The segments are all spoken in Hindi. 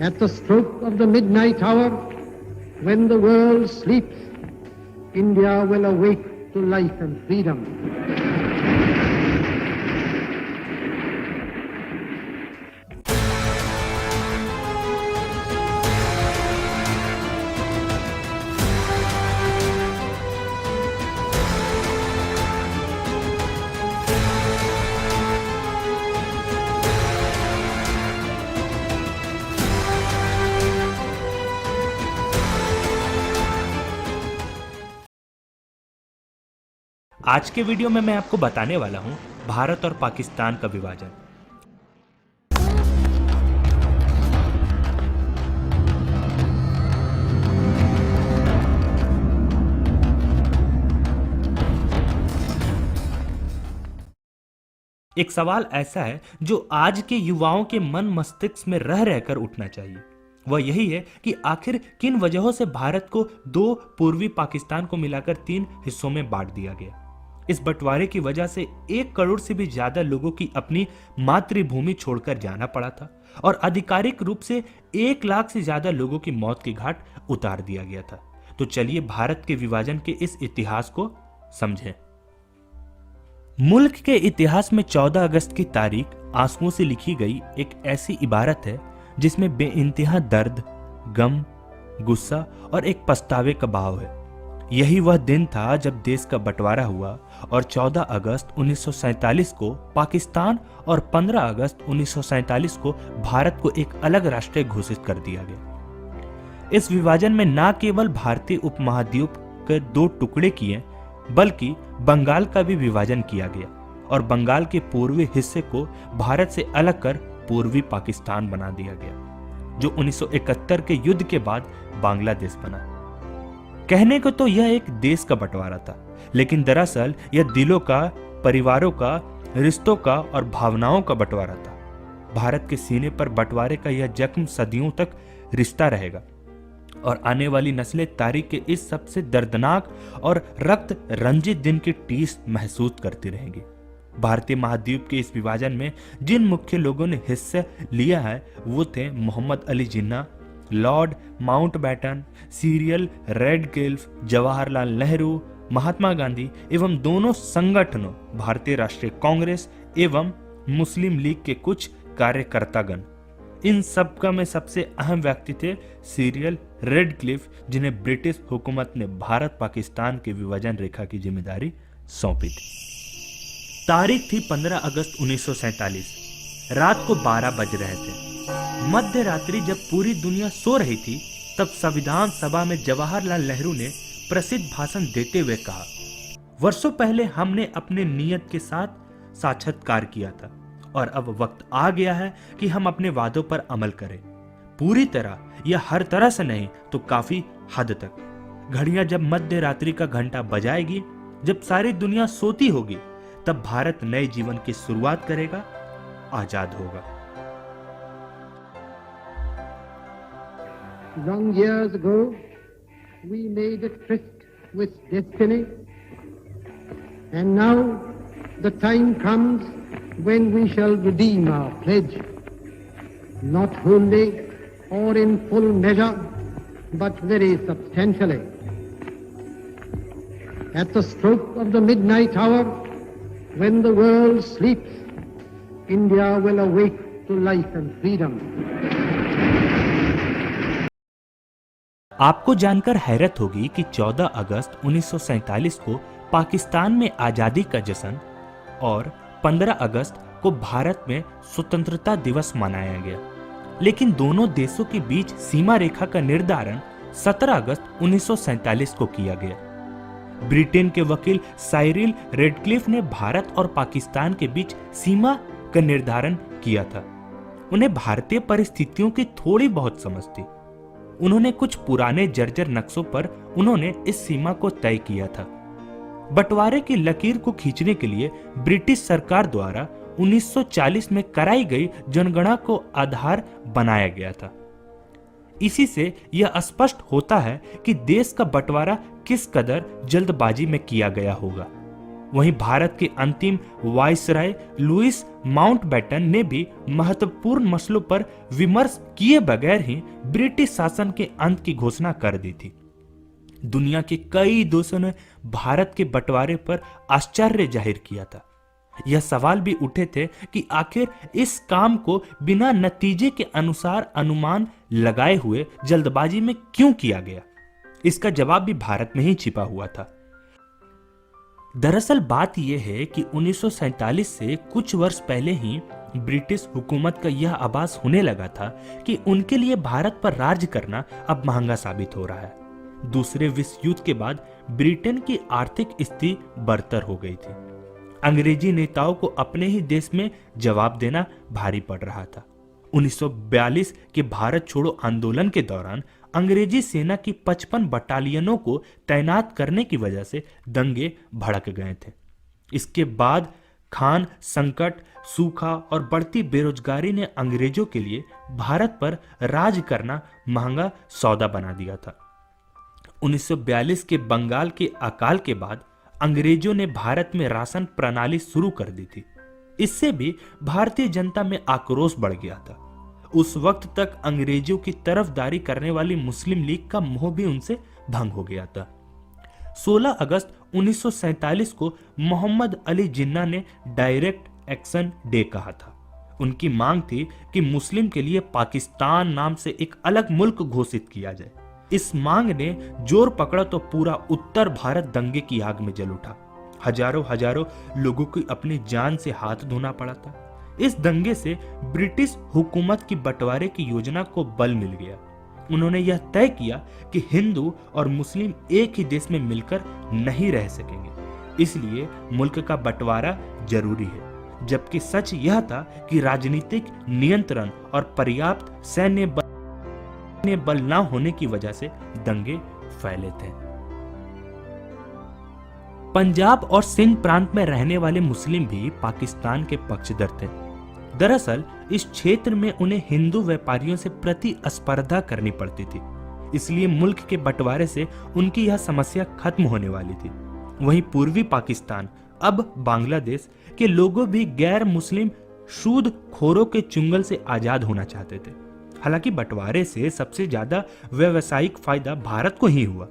At the stroke of the midnight hour, when the world sleeps, India will awake to life and freedom. आज के वीडियो में मैं आपको बताने वाला हूं भारत और पाकिस्तान का विभाजन। एक सवाल ऐसा है जो आज के युवाओं के मन मस्तिष्क में रह रहकर उठना चाहिए। वह यही है कि आखिर किन वजहों से भारत को दो पूर्वी पाकिस्तान को मिलाकर 3 हिस्सों में बांट दिया गया। इस बंटवारे की वजह से 1 करोड़ से भी ज्यादा लोगों की अपनी मातृभूमि छोड़कर जाना पड़ा था और आधिकारिक रूप से 1 लाख से ज्यादा लोगों की मौत की घाट उतार दिया गया था। तो चलिए भारत के विभाजन के इस इतिहास को समझें। मुल्क के इतिहास में 14 अगस्त की तारीख आंसुओं से लिखी गई एक ऐसी इबारत है जिसमें बेइंतहा दर्द, गम, गुस्सा और एक पछतावे का भाव है। यही वह दिन था जब देश का बंटवारा हुआ और 14 अगस्त 1947 को पाकिस्तान और 15 अगस्त 1947 को भारत को एक अलग राष्ट्र घोषित कर दिया गया। इस विभाजन में न केवल भारतीय उपमहाद्वीप के 2 टुकड़े किए बल्कि बंगाल का भी विभाजन किया गया और बंगाल के पूर्वी हिस्से को भारत से अलग कर पूर्वी पाकिस्तान बना दिया गया, जो 1971 के युद्ध के बाद बांग्लादेश बना। कहने को तो यह एक देश का बंटवारा था, लेकिन दरअसल यह दिलों का, परिवारों का, रिश्तों का और भावनाओं का बंटवारा था। भारत के सीने पर बंटवारे का यह जख्म सदियों तक रिश्ता रहेगा और आने वाली नस्लें तारीख के इस सबसे दर्दनाक और रक्त रंजित दिन की टीस महसूस करती रहेंगी। भारतीय महाद्वीप के इस विभाजन में जिन मुख्य लोगों ने हिस्सा लिया है वो थे Mohammad Ali Jinnah, Lord Mountbatten, Cyril Radcliffe, Jawaharlal Nehru, Mahatma Gandhi एवं दोनों संगठनों भारतीय राष्ट्रीय कांग्रेस एवं मुस्लिम लीग के कुछ कार्यकर्तागण। इन सबका में सबसे अहम व्यक्ति थे सीरियल रेडक्लिफ, जिन्हें ब्रिटिश हुकूमत ने भारत पाकिस्तान के विभाजन रेखा की जिम्मेदारी सौंपी थी। तारीख थी 15 अगस्त 1947। रात को 12 बज रहे थे। मध्य रात्रि जब पूरी दुनिया सो रही थी तब संविधान सभा में जवाहरलाल नेहरू ने प्रसिद्ध भाषण देते हुए कहा, वर्षों पहले हमने अपने नियत के साथ साक्षात्कार किया था और अब वक्त आ गया है कि हम अपने वादों पर अमल करें, पूरी तरह या हर तरह से नहीं तो काफी हद तक। घड़ियां जब मध्य रात्रि का घंटा बजाएगी, जब सारी दुनिया सोती होगी, तब भारत नए जीवन की शुरुआत करेगा, आजाद होगा। Long years ago, we made a tryst with destiny, and now the time comes when we shall redeem our pledge, not wholly or in full measure, but very substantially. At the stroke of the midnight hour, when the world sleeps, India will awake to life and freedom. आपको जानकर हैरत होगी कि 14 अगस्त 1947 को पाकिस्तान में आजादी का जश्न और 15 अगस्त को भारत में स्वतंत्रता दिवस मनाया गया, लेकिन दोनों देशों के बीच सीमा रेखा का निर्धारण 17 अगस्त 1947 को किया गया। ब्रिटेन के वकील साइरिल रेडक्लिफ ने भारत और पाकिस्तान के बीच सीमा का निर्धारण किया था। उन्हें भारतीय परिस्थितियों की थोड़ी बहुत समझ थी। उन्होंने कुछ पुराने जर्जर नक्शों पर उन्होंने इस सीमा को तय किया था। बंटवारे की लकीर को खींचने के लिए ब्रिटिश सरकार द्वारा 1940 में कराई गई जनगणना को आधार बनाया गया था। इसी से यह स्पष्ट होता है कि देश का बंटवारा किस कदर जल्दबाजी में किया गया होगा। वहीं भारत के अंतिम वायसराय लुइस माउंटबेटन ने भी महत्वपूर्ण मसलों पर विमर्श किए बगैर ही ब्रिटिश शासन के अंत की घोषणा कर दी थी। दुनिया के कई देशों ने भारत के बंटवारे पर आश्चर्य जाहिर किया था। यह सवाल भी उठे थे कि आखिर इस काम को बिना नतीजे के अनुसार अनुमान लगाए हुए जल्दबाजी में क्यों किया गया। इसका जवाब भी भारत में ही छिपा हुआ था। दरअसल बात यह है कि 1947 से कुछ वर्ष पहले ही ब्रिटिश हुकूमत का यह आभास होने लगा था कि उनके लिए भारत पर राज करना अब महंगा साबित हो रहा है। दूसरे विश्व युद्ध के बाद ब्रिटेन की आर्थिक स्थिति बदतर हो गई थी। अंग्रेजी नेताओं को अपने ही देश में जवाब देना भारी पड़ रहा था। 1942 के भारत छोड़ो आंदोलन के दौरान अंग्रेजी सेना की 55 बटालियनों को तैनात करने की वजह से दंगे भड़क गए थे। इसके बाद खान संकट, सूखा और बढ़ती बेरोजगारी ने अंग्रेजों के लिए भारत पर राज करना महंगा सौदा बना दिया था। 1942 के बंगाल के अकाल के बाद अंग्रेजों ने भारत में राशन प्रणाली शुरू कर दी थी। इससे भी भारतीय जनता में आक्रोश बढ़ गया था। उस वक्त तक अंग्रेजों की तरफदारी करने वाली मुस्लिम लीग का मोह भी उनसे भंग हो गया था। 16 अगस्त 1947 को मोहम्मद अली जिन्ना ने डायरेक्ट एक्शन डे कहा था। उनकी मांग थी कि मुस्लिम के लिए पाकिस्तान नाम से एक अलग मुल्क घोषित किया जाए। इस मांग ने जोर पकड़ा तो पूरा उत्तर भारत दंगे की आग में जल उठा। हजारों लोगों को अपनी जान से हाथ धोना पड़ा था। इस दंगे से ब्रिटिश हुकूमत की बंटवारे की योजना को बल मिल गया। उन्होंने यह तय किया कि हिंदू और मुस्लिम एक ही देश में मिलकर नहीं रह सकेंगे, इसलिए मुल्क का बंटवारा जरूरी है। जबकि सच यह था कि राजनीतिक नियंत्रण और पर्याप्त सैन्य बल न होने की वजह से दंगे फैले थे। पंजाब और सिंध प्रांत में रहने वाले मुस्लिम भी पाकिस्तान के पक्षधर थे। दरअसल इस क्षेत्र में उन्हें हिंदू व्यापारियों से प्रतिस्पर्धा करनी पड़ती थी, इसलिए मुल्क के बंटवारे से उनकी यह समस्या खत्म होने वाली थी। वहीं पूर्वी पाकिस्तान, अब बांग्लादेश के लोगों भी गैर मुस्लिम सूदखोरों के चुंगल से आजाद होना चाहते थे। हालांकि बंटवारे से सबसे ज्यादा व्यावसायिक फायदा भारत को ही हुआ।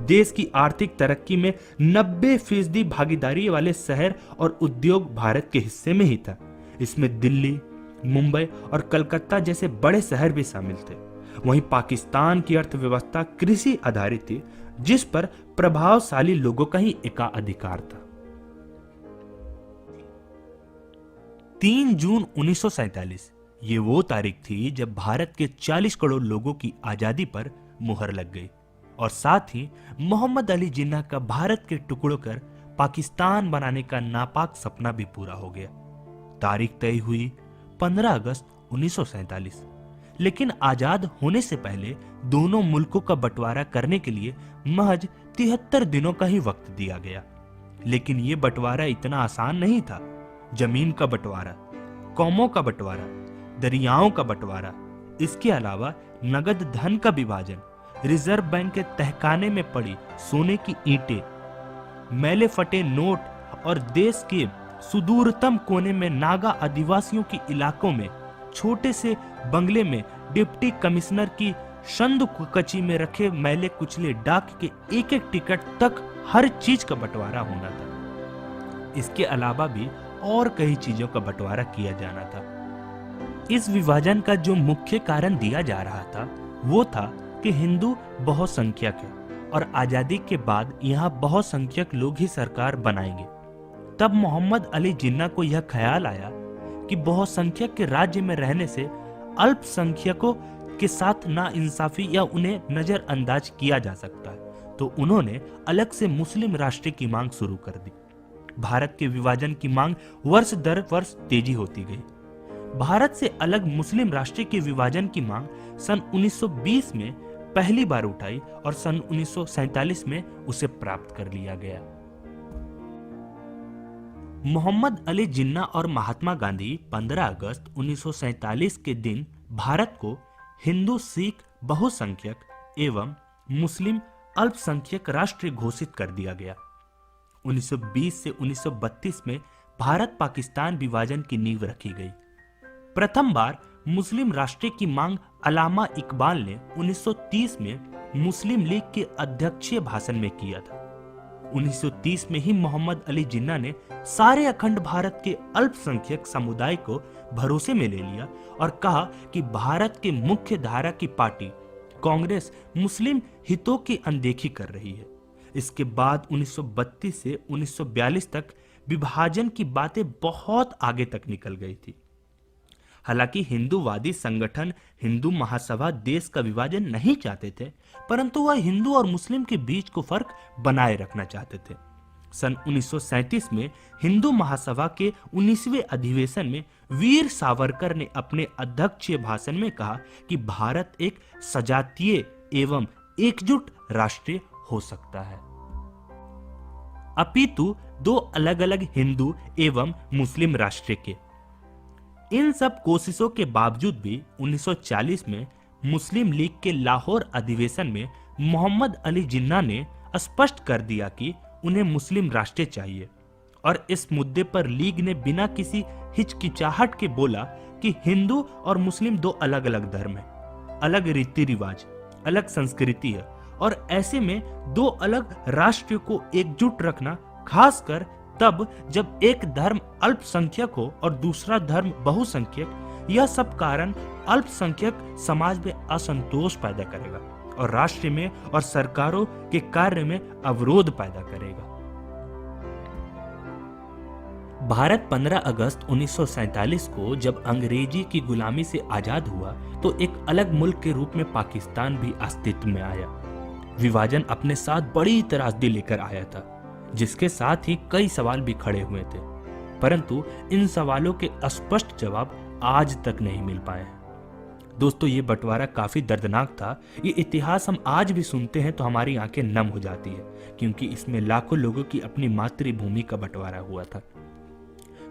देश की आर्थिक तरक्की में 90% भागीदारी वाले शहर और उद्योग भारत के हिस्से में ही था। इसमें दिल्ली, मुंबई और कलकत्ता जैसे बड़े शहर भी शामिल थे। वहीं पाकिस्तान की अर्थव्यवस्था कृषि आधारित थी, जिस पर प्रभावशाली लोगों का ही एकाधिकार था। 3 जून 1947 ये वो तारीख थी जब भारत के 40 करोड़ लोगों की आजादी पर मुहर लग गई और साथ ही मोहम्मद अली जिन्ना का भारत के टुकड़ों कर पाकिस्तान बनाने का नापाक सपना भी पूरा हो गया। तारीख तय हुई 15 अगस्त 1947। लेकिन आजाद होने से पहले दोनों मुल्कों का बंटवारा करने के लिए महज 73 दिनों का ही वक्त दिया गया। लेकिन यह बंटवारा इतना आसान नहीं था। जमीन का बंटवारा, कौमों का बंटवारा, दरियाओं का बंटवारा, इसके अलावा नगद धन का विभाजन, रिजर्व बैंक के तहखाने में पड़ी सोने की ईंटें, मैले फटे नोट और देश के सुदूरतम कोने में नागा आदिवासियों के इलाकों में छोटे से बंगले में डिप्टी कमिश्नर की संदकची में रखे मैले कुचले डाक के एक एक टिकट तक हर चीज का बंटवारा होना था। इसके अलावा भी और कई चीजों का बंटवारा किया जाना था। इस विभाजन का जो मुख्य कारण दिया जा रहा था वो था कि हिंदू बहुसंख्यक है और आजादी के बाद यहाँ बहुसंख्यक लोग ही सरकार बनाएंगे। तब मोहम्मद अली जिन्ना को यह ख्याल आया कि बहुसंख्यक के राज्य में रहने से अल्पसंख्यकों के साथ नाइंसाफी या उन्हें नजरअंदाज किया जा सकता है, तो उन्होंने अलग से मुस्लिम राष्ट्र की मांग शुरू कर दी। भारत के विभाजन की मांग वर्ष दर वर्ष तेजी होती गई। भारत से अलग मुस्लिम राष्ट्र के विभाजन की मांग सन 1920 में पहली बार उठाई और सन 1947 में उसे प्राप्त कर लिया गया। मोहम्मद अली जिन्ना और महात्मा गांधी 15 अगस्त 1947 के दिन भारत को हिंदू, सिख बहुसंख्यक एवं मुस्लिम अल्पसंख्यक राष्ट्र घोषित कर दिया गया। 1920 से 1932 में भारत पाकिस्तान विभाजन की नींव रखी गई। प्रथम बार मुस्लिम राष्ट्र की मांग अल्लामा इकबाल ने 1930 में मुस्लिम लीग के अध्यक्षीय भाषण में किया था। 1930 में ही मोहम्मद अली जिन्ना ने सारे अखंड भारत के अल्पसंख्यक समुदाय को भरोसे में ले लिया और कहा कि भारत के मुख्य धारा की पार्टी कांग्रेस मुस्लिम हितों की अनदेखी कर रही है। इसके बाद 1932 से 1942 तक विभाजन की बातें बहुत आगे तक निकल गई थी। हालांकि हिंदूवादी संगठन हिंदू महासभा देश का विभाजन नहीं चाहते थे, परंतु वह हिंदू और मुस्लिम के बीच को फर्क बनाए रखना चाहते थे। सन 1937 में हिंदू महासभा के 19वें अधिवेशन में वीर सावरकर ने अपने अध्यक्षीय भाषण में कहा कि भारत एक सजातीय एवं एकजुट राष्ट्र हो सकता है, अपितु दो अलग अलग हिंदू एवं मुस्लिम राष्ट्र के। इन सब कोशिशों के बावजूद भी 1940 में मुस्लिम लीग के लाहौर अधिवेशन में मोहम्मद अली जिन्ना ने स्पष्ट कर दिया कि उन्हें मुस्लिम राष्ट्र चाहिए और इस मुद्दे पर लीग ने बिना किसी हिचकिचाहट के बोला कि हिंदू और मुस्लिम दो अलग अलग धर्म है, अलग रीति रिवाज, अलग संस्कृति है और ऐसे में दो अलग राष्ट्र को एकजुट रखना, खासकर तब जब एक धर्म अल्पसंख्यक हो और दूसरा धर्म बहुसंख्यक, यह सब कारण अल्पसंख्यक समाज में असंतोष पैदा करेगा और राष्ट्र में और सरकारों के कार्य में अवरोध पैदा करेगा। भारत 15 अगस्त 1947 को जब अंग्रेजी की गुलामी से आजाद हुआ तो एक अलग मुल्क के रूप में पाकिस्तान भी अस्तित्व में आया। विभाजन अपने साथ बड़ी त्रासदी लेकर आया था, जिसके साथ ही कई सवाल भी खड़े हुए थे, परंतु इन सवालों के स्पष्ट जवाब आज तक नहीं मिल पाए हैं। दोस्तों, ये बंटवारा काफी दर्दनाक था। ये इतिहास हम आज भी सुनते हैं तो हमारी आंखें नम हो जाती है, क्योंकि इसमें लाखों लोगों की अपनी मातृभूमि का बंटवारा हुआ था।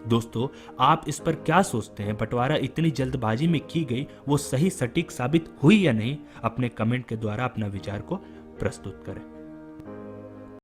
दोस्तों, आप इस पर क्या सोचते हैं? बंटवारा इतनी जल्दबाजी में की गई वो सही सटीक साबित हुई या नहीं? अपने कमेंट के द्वारा अपना विचार को प्रस्तुत करें।